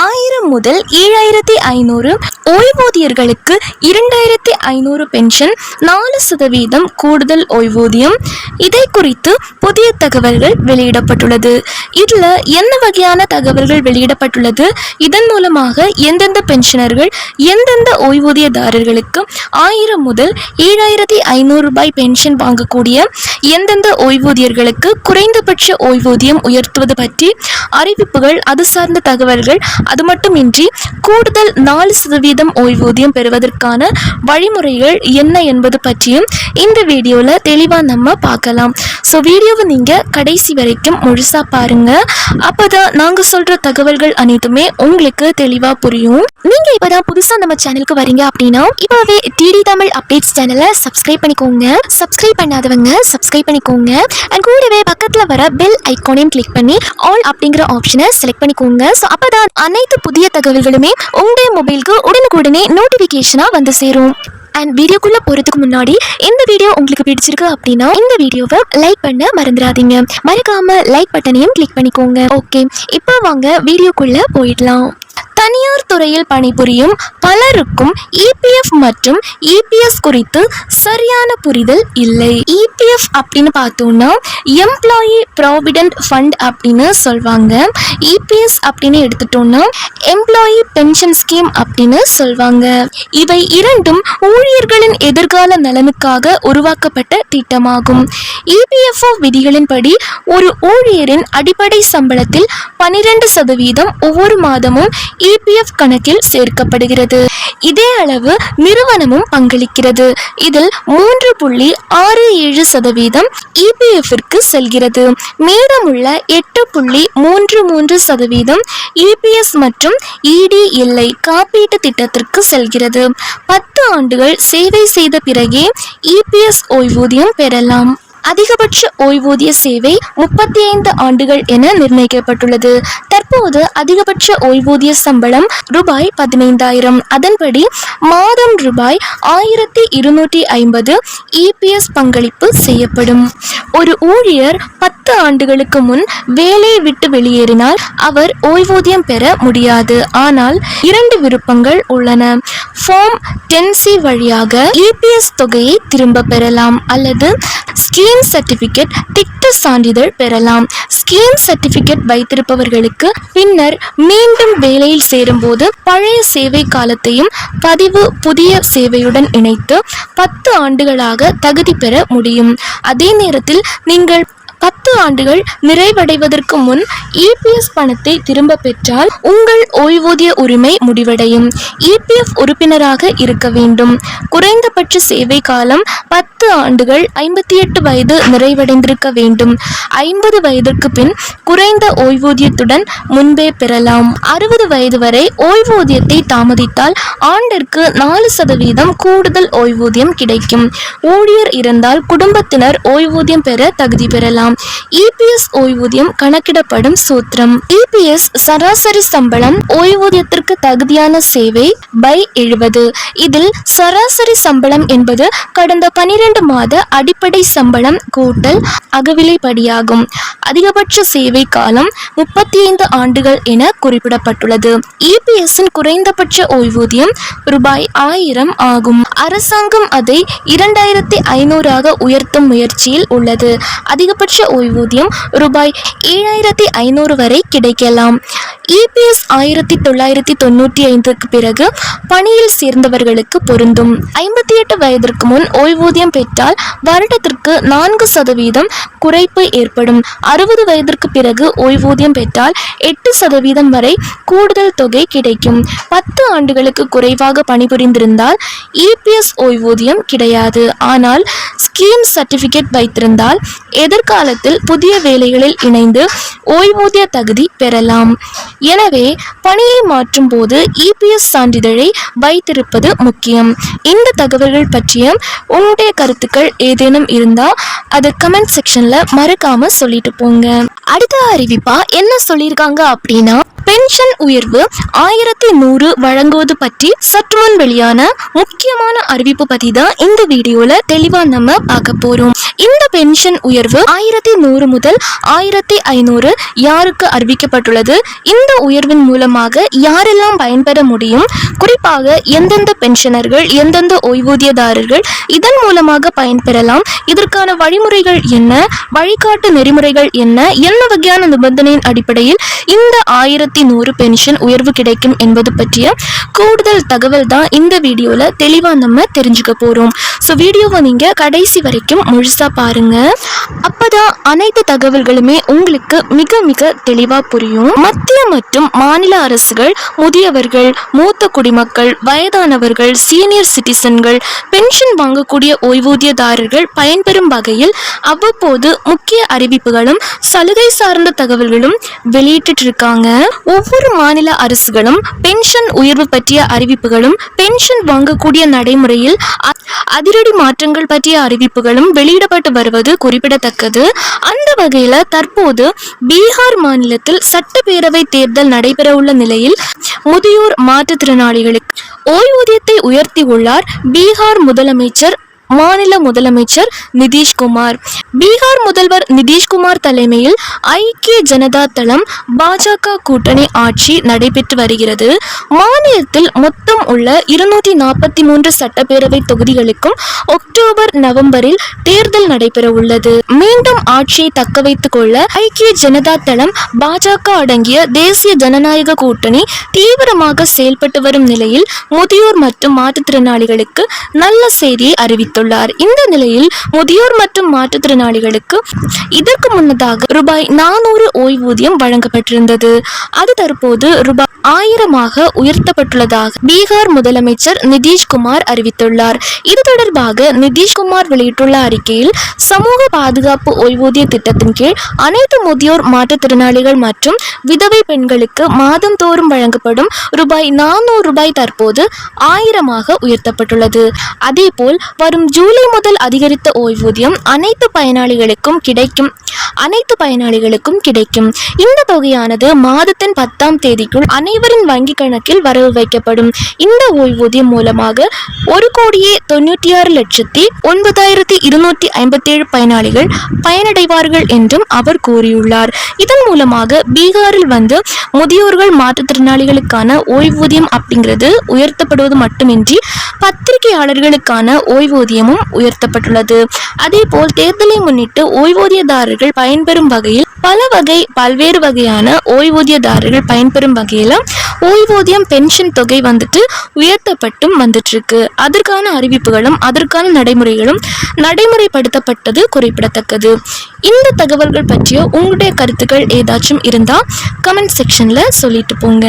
1000 முதல் 7500, ஓய்வூதியர்களுக்கு 2500 பென்ஷன், 4% கூடுதல் ஓய்வூதியம். இதை குறித்து புதிய தகவல்கள் வெளியிடப்பட்டுள்ளது. இதுல என்ன வகையான தகவல்கள் வெளியிடப்பட்டுள்ளது, இதன் மூலமாக எந்தெந்த பென்ஷனர்கள் எந்தெந்த ஓய்வூதியதாரர்களுக்கு 1000 முதல் 7500 ரூபாய் பென்ஷன் வாங்கக்கூடிய எந்தெந்த ஓய்வூதியர்களுக்கு குறைந்தபட்ச ஓய்வூதியம் உயர்த்துவது பற்றி அறிவிப்புகள், அது சார்ந்த தகவல்கள், அது மட்டுமின்றி கூடுதல் 4% ஓய்வூதியம் பெறுவதற்கான வழிமுறைகள் என்ன என்பது பற்றியும் இந்த வீடியோல தெளிவா நம்ம பார்க்கலாம். ஸோ வீடியோவை நீங்க கடைசி வரைக்கும் முழுசா பாருங்க. அப்பதான் நாங்க சொல்ற தகவல்கள் அனைத்துமே உங்களுக்கு தெளிவா புரியும். நீங்க இப்பதான் புதுசா நம்ம சேனலுக்கு வரீங்க அப்படின்னா இப்பவே டிடி தமிழ் அப்டேட்ஸ் சேனலை சப்ஸ்கிரைப் பண்ணிக்கோங்க. சப்ஸ்கிரைப் பண்ணாதவங்க சப்ஸ்கிரைப் பண்ணிக்கோங்க. அண்ட் கூடவே பக்கத்துல வர பெல் ஐகானையும் கிளிக் பண்ணி ஆல் அப்படிங்கிற ஆப்ஷனை செலக்ட் பண்ணிக்கோங்க. ஸோ அப்பதான் அனைத்து புதிய தகவல்களுமே உங்களுடைய மொபைலுக்கு உடனுக்குடனே நோட்டிபிகேஷனா வந்து சேரும். அண்ட் வீடியோக்குள்ள போறதுக்கு முன்னாடி இந்த வீடியோ உங்களுக்கு பிடிச்சிருக்கு அப்படின்னா இந்த வீடியோவை லைக் பண்ண மறந்துடாதீங்க. மறக்காம லைக் பட்டனையும் கிளிக் பண்ணிக்கோங்க. ஓகே, இப்போ வாங்க வீடியோக்குள்ள போயிடலாம். தனியார் துறையில் பணிபுரியும் பலருக்கும் இபிஎஃப் மற்றும் இபிஎஸ் குறித்து சரியான புரிதல் இல்லை. இபிஎஃப் அப்படின்னு பார்த்தோம்னா எம்ப்ளாயி ப்ராவிடென்ட் ஃபண்ட் அப்படின்னு சொல்வாங்க. இபிஎஸ் அப்படின்னு எடுத்துட்டோம்னா எம்ப்ளாயி பென்ஷன் ஸ்கீம் அப்படின்னு சொல்வாங்க. இவை இரண்டும் ஊழியர்களின் எதிர்கால நலனுக்காக உருவாக்கப்பட்ட திட்டமாகும். இபிஎஃப்ஓ விதிகளின்படி ஒரு ஊழியரின் அடிப்படை சம்பளத்தில் 12% ஒவ்வொரு மாதமும் இபிஎஃப் கணக்கில் சேர்க்கப்படுகிறது. இதே அளவு நிறுவனமும் பங்களிக்கிறது. இதில் 3.67% இபிஎஃப்ற்கு செல்கிறது. மீதமுள்ள 8.33% இபிஎஸ் மற்றும் இடி இல்லை காப்பீட்டு திட்டத்திற்கு செல்கிறது. 10 ஆண்டுகள் சேவை செய்த பிறகே இபிஎஸ் ஓய்வூதியம் பெறலாம். அதிகபட்ச ஓய்வூதிய சேவை 35 ஆண்டுகள் என நிர்ணயிக்கப்பட்டுள்ளது. தற்போது அதிகபட்ச ஓய்வூதிய சம்பளம் ரூபாய் 15,000. அதன்படி மாதம் ரூபாய் 1250 இபிஎஸ் பங்களிப்பு செய்யப்படும். ஒரு ஊழியர் 10 ஆண்டுகளுக்கு முன் வேலையை விட்டு வெளியேறினால் அவர் ஓய்வூதியம் பெற முடியாது. ஆனால் 2 விருப்பங்கள் உள்ளன. ஃபார்ம் 10C வழியாக இபிஎஸ் தொகையை திரும்ப பெறலாம் அல்லது ஸ்கீம் சர்டிபிகேட் திட்ட சான்றிதழ் பெறலாம். ஸ்கீம் சர்டிபிகேட் வைத்திருப்பவர்களுக்கு பின்னர் மீண்டும் வேலையில் சேரும்போது பழைய சேவை காலத்தையும் பதிவு புதிய சேவையுடன் இணைத்து 10 ஆண்டுகளாக தகுதி பெற முடியும். அதே நேரத்தில் நீங்கள் 10 ஆண்டுகள் நிறைவடைவதற்கு முன் இபிஎஸ் பணத்தை திரும்ப பெற்றால் உங்கள் ஓய்வூதிய உரிமை முடிவடையும். இபிஎஃப் உறுப்பினராக இருக்க வேண்டும். குறைந்தபட்ச சேவை காலம் 10 ஆண்டுகள், 58 வயது நிறைவடைந்திருக்க வேண்டும். 50 வயதிற்கு பின் குறைந்த ஓய்வூதியத்துடன் முன்பே பெறலாம். 60 வயது வரை ஓய்வூதியத்தை தாமதித்தால் ஆண்டிற்கு 4% கூடுதல் ஓய்வூதியம் கிடைக்கும். ஊழியர் இருந்தால் குடும்பத்தினர் ஓய்வூதியம் பெற தகுதி பெறலாம். இபிஎஸ் ஓய்வூதியம் கணக்கிடப்படும் சூத்திரம். இபிஎஸ் சராசரி சம்பளம் ஓய்வூதியத்திற்கு தகுதியான சேவை by 70. இதில் சராசரி சம்பளம் என்பது கடந்த 12 மாத அடிப்படை சம்பளம் கூட்டல் அகவிலைப்படியாகும். அதிகபட்ச சேவை காலம் 35 ஆண்டுகள் என குறிப்பிடப்பட்டுள்ளது. இபிஎஸ்ஸின் குறைந்தபட்ச ஓய்வூதியம் ரூபாய் 1000 ஆகும். அரசாங்கம் அதை 2500 உயர்த்தும் முயற்சியில் உள்ளது. அதிகபட்ச ஓய்வூதியம் ரூபாய் 7500 வரை கிடைக்கலாம். இபிஎஸ் 1995க்கு பிறகு பணியில் சேர்ந்தவர்களுக்கு பொருந்தும். 58 வயதிற்கு முன் ஓய்வூதியம் பெற்றால் வருடத்திற்கு 4% குறைப்பு ஏற்படும். 60 வயதிற்கு பிறகு ஓய்வூதியம் பெற்றால் 8% வரை கூடுதல் தொகை கிடைக்கும். 10 ஆண்டுகளுக்கு குறைவாக பணிபுரிந்திருந்தால் இபிஎஸ் ஓய்வூதியம் கிடையாது. ஆனால் ஸ்கீம் சர்டிபிகேட் வைத்திருந்தால் எதிர்காலத்தில் புதிய வேலைகளில் இணைந்து ஓய்வூதிய தகுதி பெறலாம். எனவே பணியை மாற்றும் போது இபிஎஸ் சான்றிதழை வைத்திருப்பது முக்கியம். இந்த தகவல்கள் பற்றிய உங்களுடைய கருத்துக்கள் ஏதேனும் இருந்தா அதை கமெண்ட் செக்ஷன்ல மறக்காம சொல்லிட்டு போங்க. அடுத்த அறிவிப்பா என்ன சொல்லியிருக்காங்க அப்படின்னா, பென்ஷன் உயர்வு 1100 வழங்குவது பற்றி சற்று முன் வெளியான முக்கியமான அறிவிப்பு பத்தி தான் இந்த வீடியோல தெளிவா நம்ம பார்க்க போறோம். இந்த பென்ஷன் உயர்வு 1100 முதல் 1500 யாருக்கு அறிவிக்கப்பட்டுள்ளது, இந்த உயர்வின் மூலமாக யாரெல்லாம் பயன்பெற முடியும், குறிப்பாக எந்தெந்த பென்ஷனர்கள் எந்தெந்த ஓய்வூதியதாரர்கள் இதன் மூலமாக பயன்பெறலாம், இதற்கான வழிமுறைகள் என்ன, வழிகாட்டு நெறிமுறைகள் என்ன வகையான நிபந்தனையின் அடிப்படையில் இந்த 1100 பென்ஷன் உயர்வு கிடைக்கும் என்பது பற்றிய கூடுதல் தகவல் தான் இந்த வீடியோல தெளிவா நம்ம தெரிஞ்சுக்க போறோம். ஸோ வீடியோவை நீங்க கடைசி வரைக்கும் முழுசா பாருங்க. அப்பதான் அனைத்து தகவல்களுமே உங்களுக்கு மிக மிக தெளிவா புரியும். மத்திய மற்றும் மாநில அரசுகள் முதியவர்கள், மூத்த குடிமக்கள், வயதானவர்கள், சீனியர் சிட்டிசன்கள், பென்ஷன் வாங்கக்கூடிய ஓய்வூதியதாரர்கள் பயன்பெறும் வகையில் அவ்வப்போது முக்கிய அறிவிப்புகளும் சலுகை சார்ந்த தகவல்களும் வெளியிட்டு இருக்காங்க. ஒவ்வொரு மாநில அரசுகளும் பென்ஷன் உயர்வு பற்றிய அறிவிப்புகளும் பென்ஷன் வாங்கக்கூடிய நடைமுறையில் அதிரடி மாற்றங்கள் பற்றிய அறிவிப்புகளும் வெளியிடப்பட்டு வருவது குறிப்பிடத்தக்கது. அந்த வகையில தற்போது பீகார் மாநிலத்தில் சட்டப்பேரவை தேர்தல் நடைபெற உள்ள நிலையில் முதியோர் மாற்றுத்திறனாளிகளுக்கு ஓய்வூதியத்தை உயர்த்தி உள்ளார் பீகார் மாநில முதலமைச்சர் நிதிஷ்குமார். பீகார் முதல்வர் நிதிஷ்குமார் தலைமையில் ஐக்கிய ஜனதா தளம் பாஜக கூட்டணி ஆட்சி நடைபெற்று வருகிறது. மாநிலத்தில் மொத்தம் உள்ள 243 சட்டப்பேரவை தொகுதிகளுக்கும் அக்டோபர் நவம்பரில் தேர்தல் நடைபெற உள்ளது. மீண்டும் ஆட்சியை தக்க வைத்துக் கொள்ள ஐக்கிய ஜனதா தளம் பாஜக அடங்கிய தேசிய ஜனநாயக கூட்டணி தீவிரமாக செயல்பட்டு வரும் நிலையில் முதியோர் மற்றும் மாற்றுத்திறனாளிகளுக்கு நல்ல செய்தியை அறிவித்தார். இந்த நிலையில் முதியோர் மற்றும் மாற்றுத்திறனாளிகளுக்கு இதற்கு முன்னதாக ரூபாய் 400 ஓய்வூதியம் வழங்கப்பட்டிருந்தது. அது தற்போது ரூபாய் 1000 உயர்த்தப்பட்டுள்ளதாக பீகார் முதலமைச்சர் நிதிஷ்குமார் அறிவித்துள்ளார். இது தொடர்பாக நிதிஷ்குமார் வெளியிட்டுள்ள அறிக்கையில் சமூக பாதுகாப்பு ஓய்வூதிய திட்டத்தின் கீழ் அனைத்து முதியோர் மாற்றுத்திறனாளிகள் மற்றும் விதவை பெண்களுக்கு மாதம் தோறும் வழங்கப்படும் ரூபாய் 400 தற்போது 1000 உயர்த்தப்பட்டுள்ளது. அதேபோல் வரும் ஜூலை முதல் அதிகரித்த ஓய்வூதியம் அனைத்து பயனாளிகளுக்கும் கிடைக்கும். இந்த தொகையானது மாதத்தின் 10ஆம் தேதிக்குள் அனைவரின் வங்கி கணக்கில் வரவு வைக்கப்படும். இந்த ஓய்வூதியம் மூலமாக 1,96,09,257 பயனாளிகள் பயனடைவார்கள் என்றும் அவர் கூறியுள்ளார். இதன் மூலமாக பீகாரில் வந்து முதியோர்கள் மாற்றுத்திறனாளிகளுக்கான ஓய்வூதியம் அப்படிங்கிறது உயர்த்தப்படுவது மட்டுமின்றி பத்திரிகையாளர்களுக்கான ஓய்வூதியமும் உயர்த்தப்பட்டுள்ளது. அதேபோல் தேர்தலை முன்னிட்டு ஓய்வூதியதாரர்கள் பயன்பெறும் வகையில் பல்வேறு வகையான ஓய்வூதியதாரர்கள் பயன்பெறும் வகையில ஓய்வூதியம் பென்ஷன் தொகை உயர்த்தப்பட்டும் வந்துட்டு இருக்கு. அதற்கான அறிவிப்புகளும் அதற்கான நடைமுறைகளும் நடைமுறைப்படுத்தப்பட்டது குறிப்பிடத்தக்கது. இந்த தகவல்கள் பற்றிய உங்களுடைய கருத்துக்கள் ஏதாச்சும் இருந்தா கமெண்ட் செக்ஷன்ல சொல்லிட்டு போங்க.